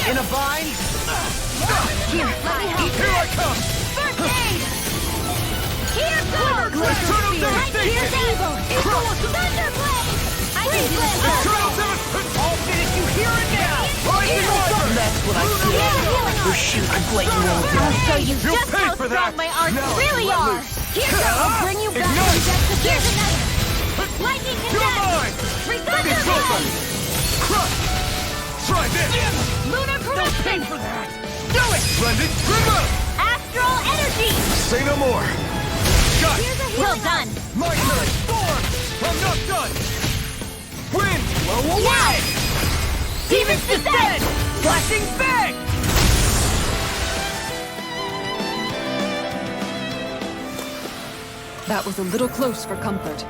In a bind? Here, let me help. Here I come! First aid! Here goes! Eternal devastation! Here's evil! Thunderblade! I can do this! Eternal devastation! I'll finish you here and now! That's what I feel. Oh shoot, I'm blatant wrong. I'll show you You'll just pay how for strong that. my arms Now, really let are! loose. Here's I'll bring you back to Ignite. just here's another! Lightning You're mine! condensed! It's over! Thunderblade! Crush! Try this! Lunar corruption! For that! Do it! Splendid! Remote! Astral energy! Say no more! Got it! Here's a healing. Well done! My turn! Storm! I'm not done! Wind! Blow away! Demons descend! Flashing bang! That was a little close for comfort.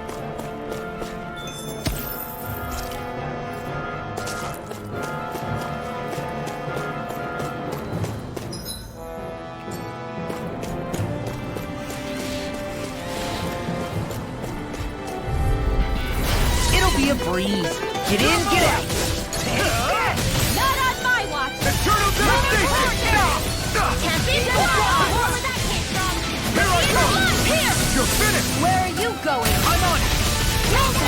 It'll be a breeze. Get in, get out! Not on my watch! Eternal devastation! Can't be done! Where that came from? Here I come! Here! You're finished! Where are you going? I'm on it!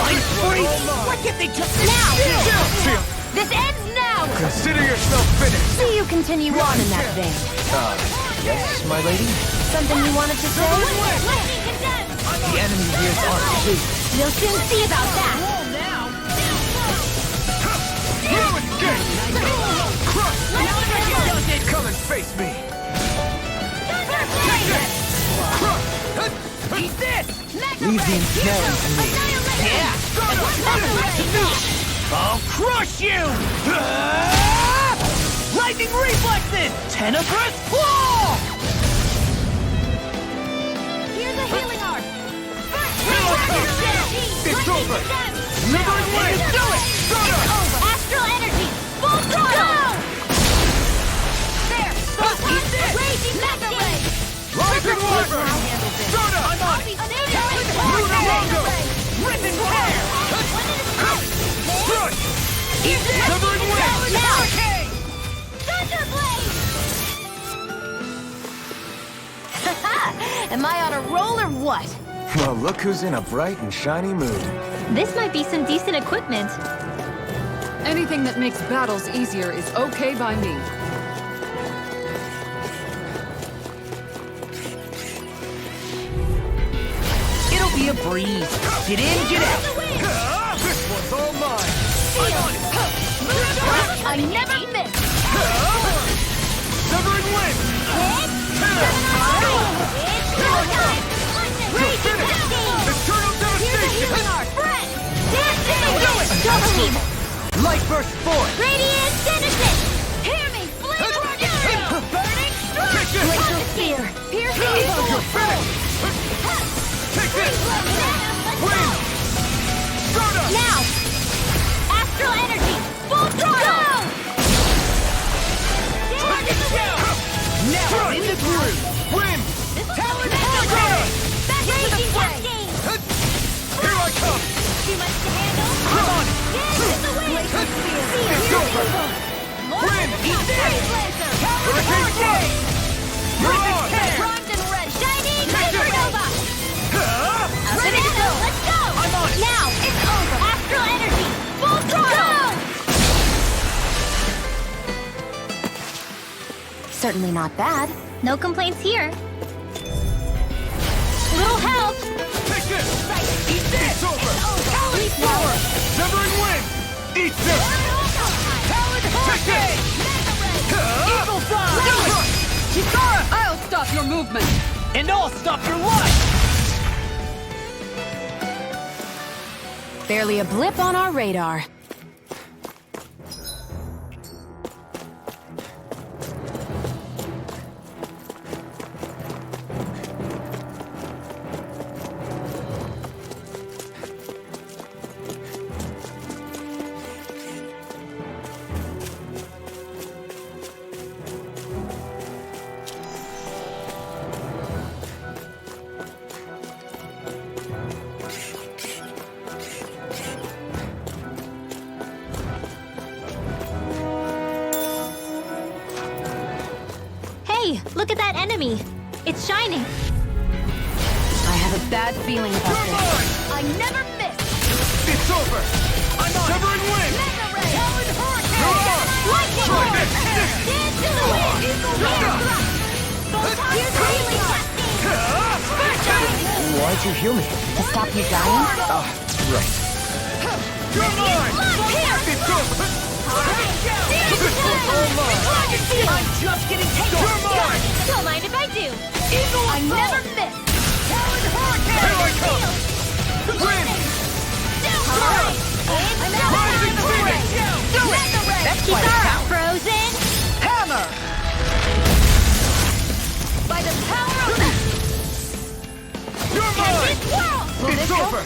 I'm free! What if they took this now? Chill! This ends now! Consider yourself finished! See you continue on in that vein. Yes, my lady? Something you wanted to say? Lightning condensed! The enemy here's armed too. You'll soon see about that. Ruin gate! Crush! Come and face me! Eat this! Leave the inferno to me. Yeah! I'll crush you! Lightning reflexes! Tenebrous claw! Here's a healing art! It's over! Never win! Do it! Astral energy! Full throttle! There! Eat this! Raging mega ray! Rising Wyvern! Soda! I'm on it! Lunar Longo! Rip and tear! Crush! Eat this! Severing Wind! Now! Hurricane! Thunderblade! Am I on a roll or what? Well, look who's in a bright and shiny mood. This might be some decent equipment. Anything that makes battles easier is okay by me. It'll be a breeze. Get in, get out. This one's all mine. I never miss! Severing Wind! Eternal devastation! Light burst forth! Radiant Genesis! Hear me! Flame Tornado! Burning Strike! Glacial Spear! Piercing Evil! You're finished! Take this! Wind! Soda! Now! Astral Energy! Full throttle! Now in the groove! Wind! Talon Soda! Raging Cascade! Here I come! Too much to handle? Come on! Get the wind! It's over! Wind! Eat this! Hurricane Flood! You're on! Primed and ready! Shining Supernova! Banana, let's go! I'm on it! Now, it's over! Astral Energy! Full throttle! Certainly not bad. No complaints here. Little help! Take this! Eat this! It's over! Talon Power! Severing Wind! Eat this! Talon Hurricane! Evil Fly! Chikara! I'll stop your movement! And I'll stop your life! Barely a blip on our radar. Look at that enemy. It's shining. I have a bad feeling about You're this. mine! I never miss! It's over! I'm on Severing Wing! Mega Ray! Talon Hurricane! You're on! Lightning Try Bolt! this! Dance in the wind! Eagle Rider! Here's the healing cascade! Why'd you heal me? To stop you dying? Ah, right. You're mine! It's over! I'm just getting taken! You're mine! Don't mind if I do! Eagle I Assault! never miss! Talon Hurricane! Here I come! Win! Alright! Rising Phoenix! Do it! That's Keep quite a our talent. frozen! Hammer! By the power of the You're mine! world! It's over!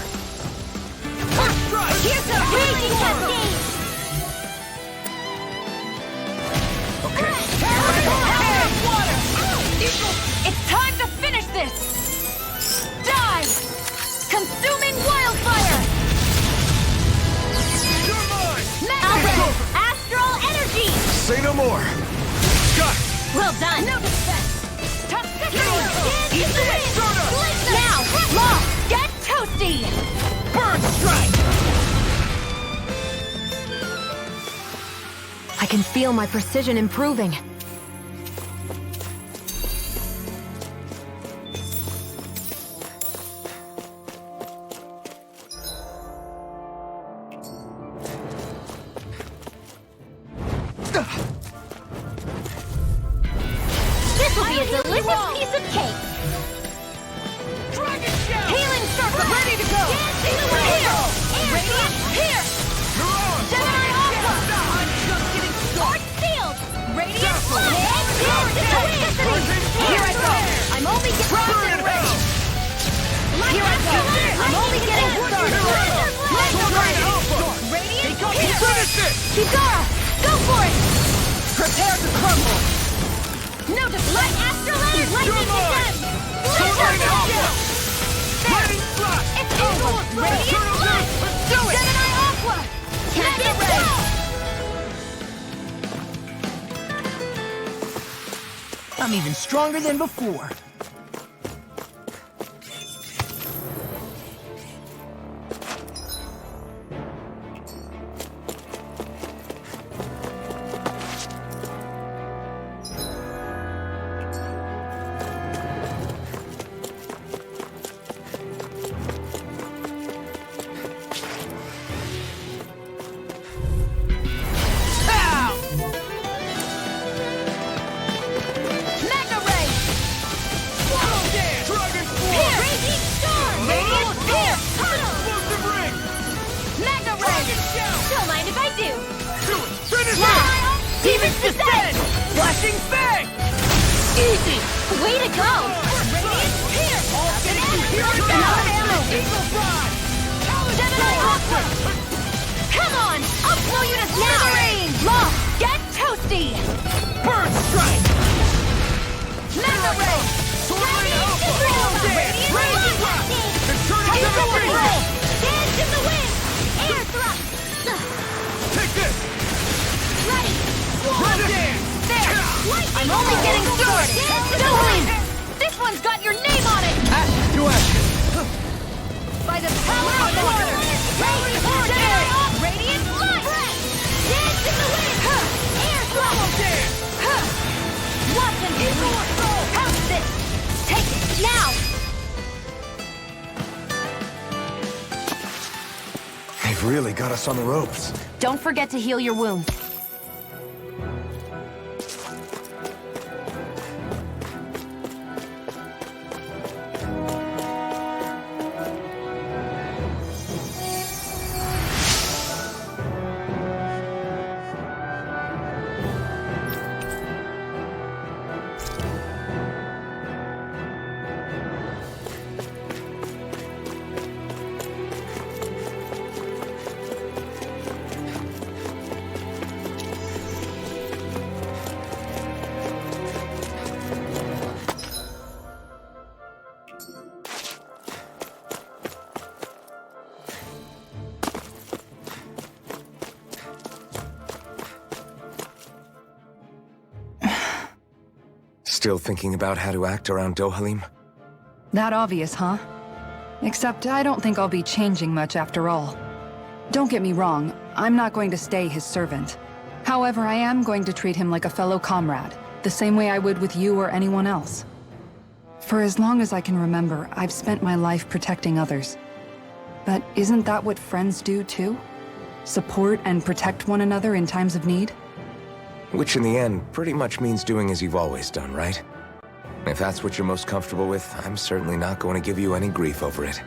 First strike! Here's the raging cascade! Okay. Water! It's time to finish this! Die! Consuming wildfire! You're mine! Alfred! Astral energy! Say no more! Got it! Well done! No defense! Tough Eat this! Soda! Now! Lost! Get toasty! Bird strike! I can feel my precision improving. This will be a delicious piece of cake! Dragon Shell! Healing circle! Ready to go! Here! Radiant! Here! You're on! Gemini Alpha! I'm just getting Sword sealed! Radiant Careful. light! Here I go! I'm only getting Burn in hell! Here I go! I'm only getting started! Dragon Alpha! Radiant Finish here! it! Kizara! Go for it! Prepare to crumble! No light astral energy! You're Lightning mine! condemned! Soaring Lightning Alpha! condemned! Lightning Thrust! It's over! Radiant light! Let's do it! Gemini Aqua! Mega Ray! I'm even stronger than before. Mega Ray! Swallow Dance! Dragon Force! Here! Raging Storm! Radiant Pierce! Explosive Ring! Mega Ray! Dragon Shell! Don't mind if I do! Do it! Finish Now! it! Demons Descent! Flashing Fang! Easy! Way to go! Radiant Pierce! Here I go! Eagle Fly! Gemini Aqua! Come on! I'll blow you to smithereens! Lost! Get toasty! Bird Strike! Mega Ray! Sword Alpha! Radiant Raging Light! Blast! Eternal Eagle Devastation! Ray! Dance in the wind! Air thrust! Take this! Ready! Swallow Dance! There! I'm only getting started! Don't! This one's got your name on it! Ashes to ashes! By the power of water! Raging Hurricane! Radiant light! Dance in the wind! Air Swallow thrust! Dance! Watch and How's this? Take it now! They've really got us on the ropes. Don't forget to heal your wounds. Still thinking about how to act around Dohalim? That obvious, huh? Except I don't think I'll be changing much after all. Don't get me wrong, I'm not going to stay his servant. However, I am going to treat him like a fellow comrade, the same way I would with you or anyone else. For as long as I can remember, I've spent my life protecting others. But isn't that what friends do too? Support and protect one another in times of need? Which in the end pretty much means doing as you've always done, right? If that's what you're most comfortable with, I'm certainly not going to give you any grief over it.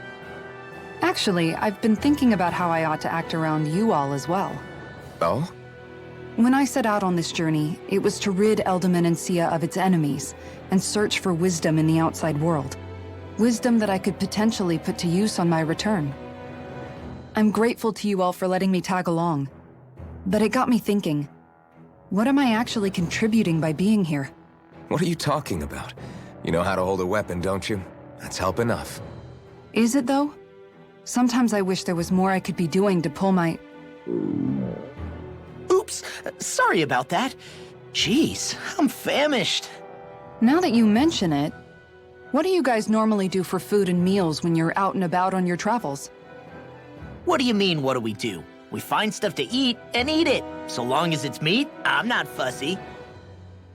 Actually, I've been thinking about how I ought to act around you all as well. Oh? When I set out on this journey, it was to rid Menancia of its enemies and search for wisdom in the outside world. Wisdom that I could potentially put to use on my return. I'm grateful to you all for letting me tag along. But it got me thinking, what am I actually contributing by being here? What are you talking about? You know how to hold a weapon, don't you? That's help enough. Is it though? Sometimes I wish there was more I could be doing to pull my... Oops, sorry about that. Jeez, I'm famished. Now that you mention it, what do you guys normally do for food and meals when you're out and about on your travels? What do you mean, what do we do? We find stuff to eat and eat it. So long as it's meat, I'm not fussy.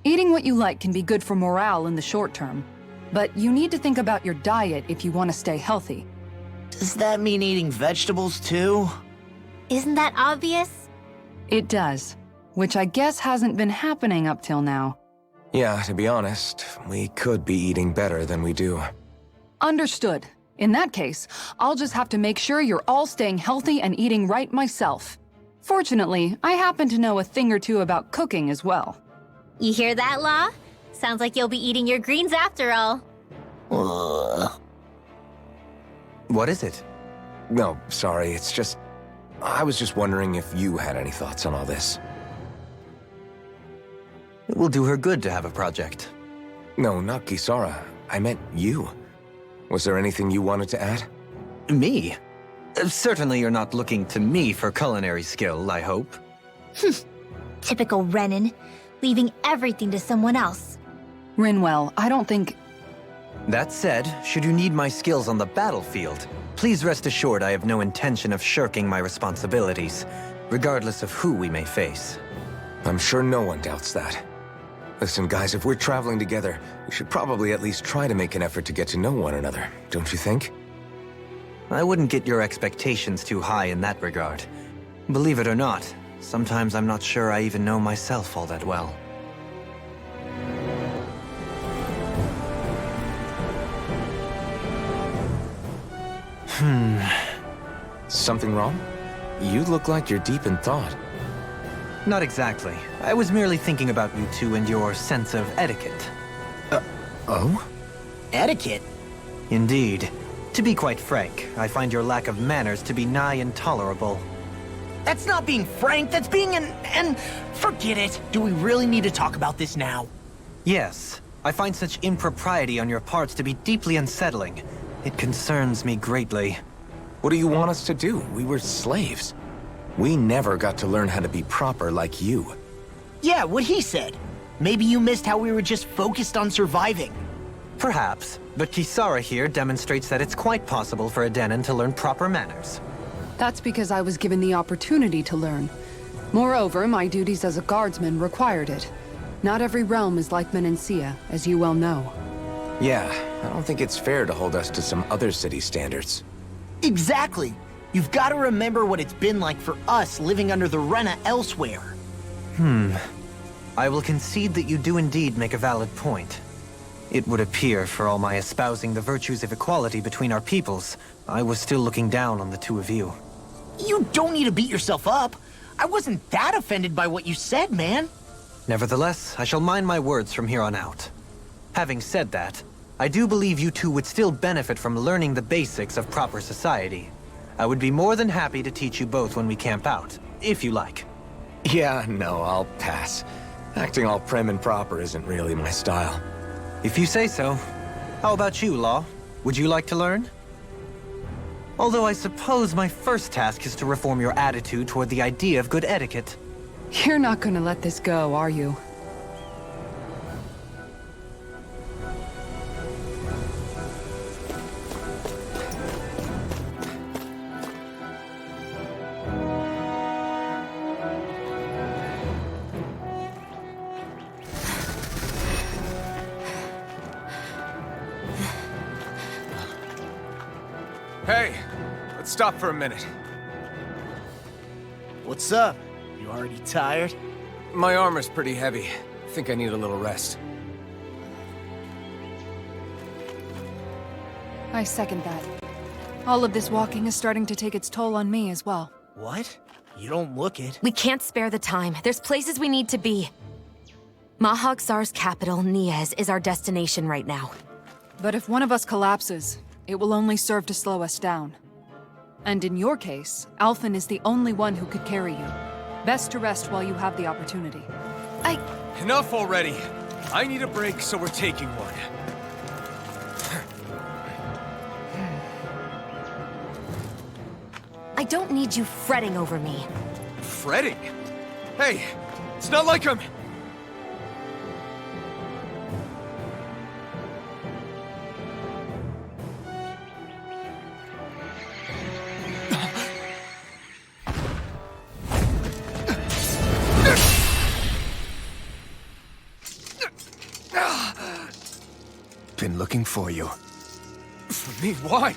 Eating what you like can be good for morale in the short term, but you need to think about your diet if you want to stay healthy. Does that mean eating vegetables too? Isn't that obvious? It does, which I guess hasn't been happening up till now. Yeah, to be honest, we could be eating better than we do. Understood. In that case, I'll just have to make sure you're all staying healthy and eating right myself. Fortunately, I happen to know a thing or two about cooking as well. You hear that, Law? Sounds like you'll be eating your greens after all. What is it? No, sorry, it's just... I was just wondering if you had any thoughts on all this. It will do her good to have a project. No, not Kisara. I meant you. Was there anything you wanted to add? Me? Certainly you're not looking to me for culinary skill, I hope. Typical Renan, leaving everything to someone else. Rinwell, I don't think... That said, should you need my skills on the battlefield, please rest assured I have no intention of shirking my responsibilities, regardless of who we may face. I'm sure no one doubts that. Listen, guys, if we're traveling together, we should probably at least try to make an effort to get to know one another, don't you think? I wouldn't get your expectations too high in that regard. Believe it or not, sometimes I'm not sure I even know myself all that well. Something wrong? You look like you're deep in thought. Not exactly. I was merely thinking about you two and your sense of etiquette. Oh? Etiquette? Indeed. To be quite frank, I find your lack of manners to be nigh intolerable. That's not being frank, that's being and forget it. Do we really need to talk about this now? Yes. I find such impropriety on your parts to be deeply unsettling. It concerns me greatly. What do you want us to do? We were slaves. We never got to learn how to be proper like you. Yeah, what he said. Maybe you missed how we were just focused on surviving. Perhaps, but Kisara here demonstrates that it's quite possible for a Dhanan to learn proper manners. That's because I was given the opportunity to learn. Moreover, my duties as a guardsman required it. Not every realm is like Menancia, as you well know. Yeah, I don't think it's fair to hold us to some other city standards. Exactly. You've got to remember what it's been like for us living under the Rena elsewhere. I will concede that you do indeed make a valid point. It would appear, for all my espousing the virtues of equality between our peoples, I was still looking down on the two of you. You don't need to beat yourself up. I wasn't that offended by what you said, man. Nevertheless, I shall mind my words from here on out. Having said that, I do believe you two would still benefit from learning the basics of proper society. I would be more than happy to teach you both when we camp out, if you like. Yeah, no, I'll pass. Acting all prim and proper isn't really my style. If you say so. How about you, Law? Would you like to learn? Although I suppose my first task is to reform your attitude toward the idea of good etiquette. You're not gonna let this go, are you? Hey, let's stop for a minute. What's up? You already tired? My armor's pretty heavy. I think I need a little rest. I second that. All of this walking is starting to take its toll on me as well. What? You don't look it. We can't spare the time. There's places we need to be. Mahag-Sar's capital, Niez, is our destination right now. But if one of us collapses, it will only serve to slow us down. And in your case, Alphen is the only one who could carry you. Best to rest while you have the opportunity. Enough already! I need a break, so we're taking one. I don't need you fretting over me. Fretting? Hey, it's not like I'm... Been looking for you. For me? Why?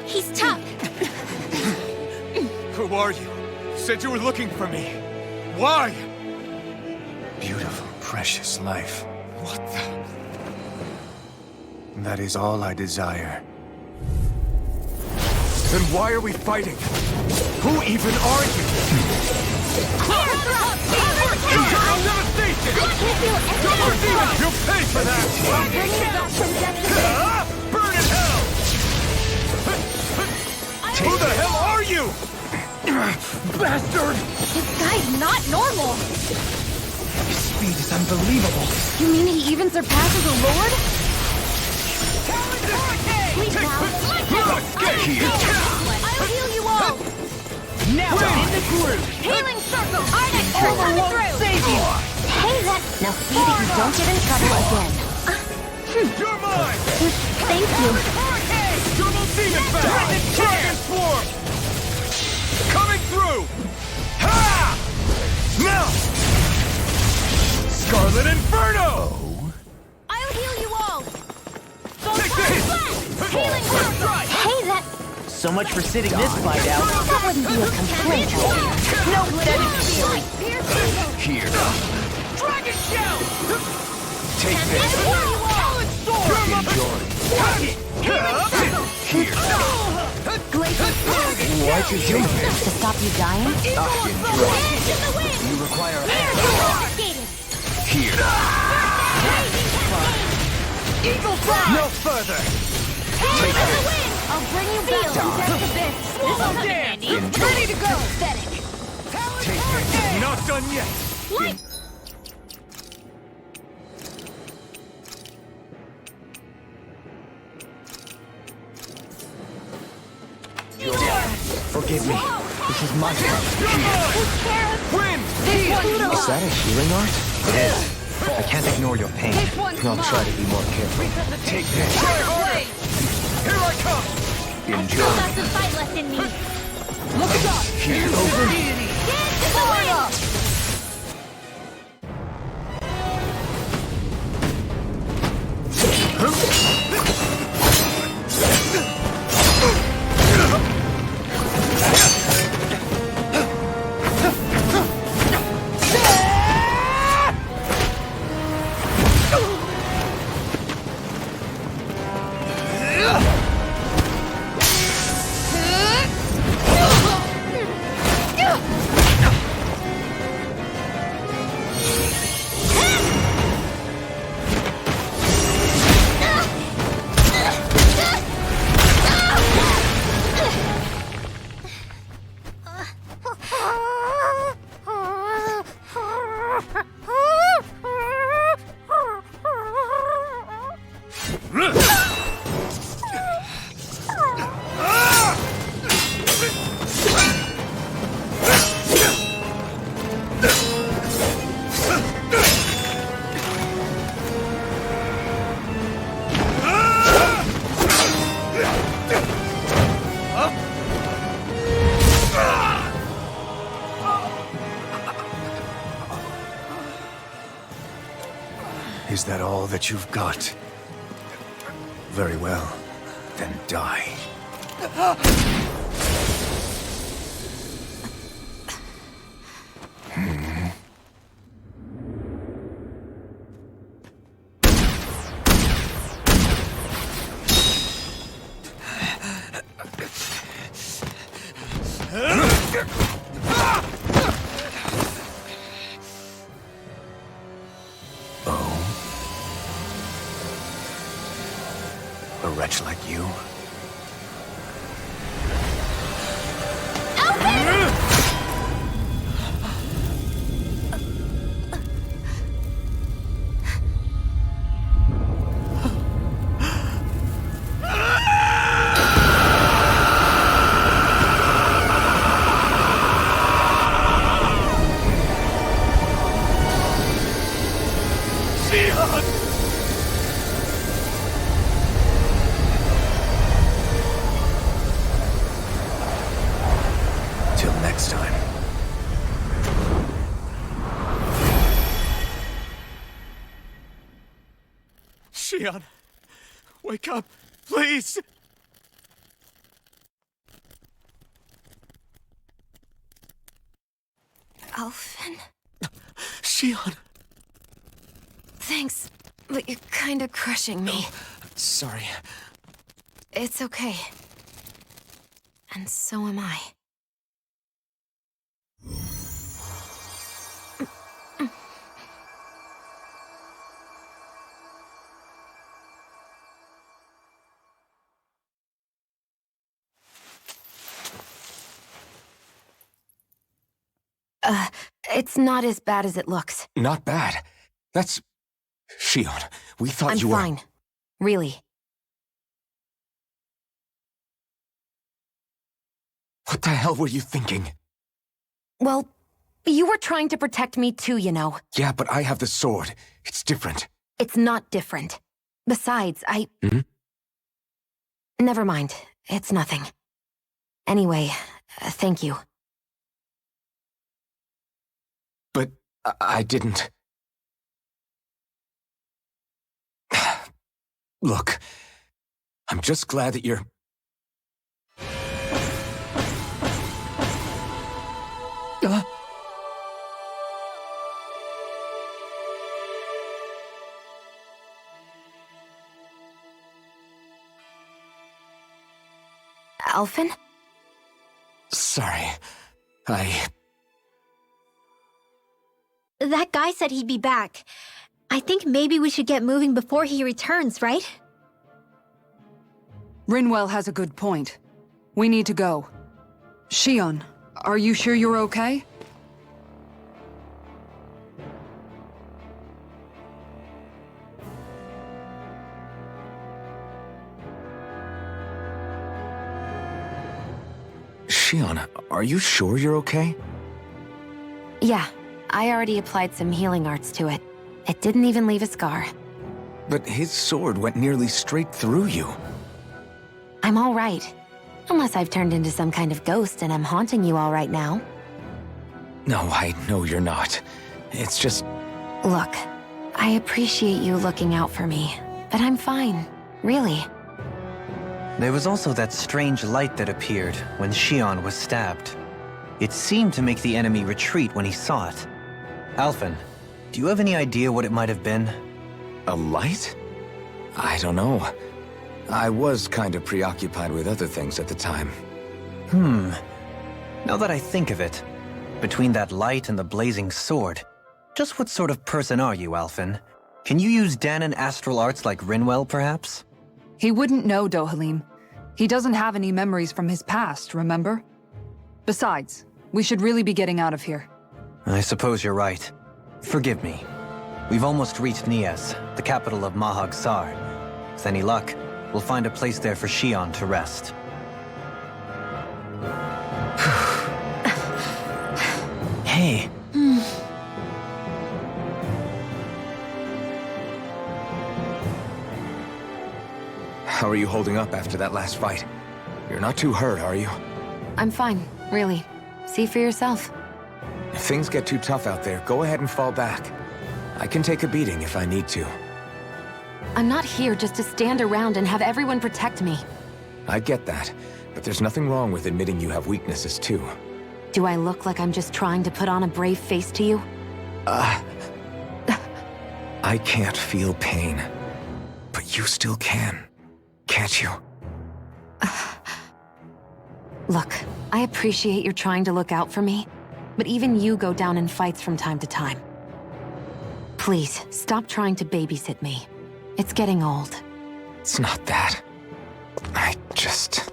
He's tough. Who are you? You said you were looking for me. Why? Beautiful, precious life. What the... That is all I desire. Then why are we fighting? Who even are you? Devastation! You'll pay for that! Burn in hell! Who the hell are you? Bastard! This guy's not normal! His speed is unbelievable. You mean he even surpasses a lord? Please I'll heal you all! Now in the groove! Healing circle! Arctic coming through! Save you! Hey, that. Now see that you don't get in trouble again. You're mine! Thank you. Double demon fast! Dragon swarm! Coming through! Ha! Now! Scarlet Inferno! I'll heal you all! Take this! Healing circle! Hey, that. So much for sitting this fight out. That wouldn't be a complaint. No, that is silly. Here. Dragon Shell! Take this. Talent Sword! Enjoy. Here. Why'd you do this? To stop you dying? Enjoy. You require Here. Eagle fly! No further. Take this! I'll bring you back to death abyss! Swallow dance! Enjoy. Ready to go! Pathetic! Take this. Not done yet! Light! Forgive me. This is my fault. Win! Is that a healing art? It is. I can't ignore your pain. I'll try to be more careful. Take this. Here I come! Enjoy. Got some fight left in me! Look it up! Here. Over. Dance to the wind! Is that all that you've got? Very well. Then die. A wretch like you? Till next time. Shionne, wake up, please! Alphen? Shionne! Thanks, but you're kinda crushing me. Sorry. It's okay. And so am I. It's not as bad as it looks. Not bad. That's... Shionne, we thought I'm you were... fine. Really. What the hell were you thinking? Well, you were trying to protect me too, you know. Yeah, but I have the sword. It's different. It's not different. Besides, Never mind. It's nothing. Anyway, thank you. But I didn't... Look, I'm just glad that you're... Alphen? Sorry. That guy said he'd be back. I think maybe we should get moving before he returns, right? Rinwell has a good point. We need to go. Shionne, are you sure you're okay? Shionne, are you sure you're okay? Yeah, I already applied some healing arts to it. It didn't even leave a scar. But his sword went nearly straight through you. I'm all right. Unless I've turned into some kind of ghost and I'm haunting you all right now. No, I know you're not. It's just... Look, I appreciate you looking out for me, but I'm fine, really. There was also that strange light that appeared when Shionne was stabbed. It seemed to make the enemy retreat when he saw it. Alphen, do you have any idea what it might have been? A light? I don't know. I was kind of preoccupied with other things at the time. Now that I think of it, between that light and the blazing sword, just what sort of person are you, Alphen? Can you use Dhana astral arts like Rinwell, perhaps? He wouldn't know, Dohalim. He doesn't have any memories from his past, remember? Besides, we should really be getting out of here. I suppose you're right. Forgive me. We've almost reached Nias, the capital of Mahag Sar. With any luck, we'll find a place there for Shionne to rest. Hey. How are you holding up after that last fight? You're not too hurt, are you? I'm fine, really. See for yourself. If things get too tough out there, go ahead and fall back. I can take a beating if I need to. I'm not here just to stand around and have everyone protect me. I get that, but there's nothing wrong with admitting you have weaknesses too. Do I look like I'm just trying to put on a brave face to you? I can't feel pain. But you still can. Can't you? Look, I appreciate you're trying to look out for me, but even you go down in fights from time to time. Please, stop trying to babysit me. It's getting old. It's not that. I just...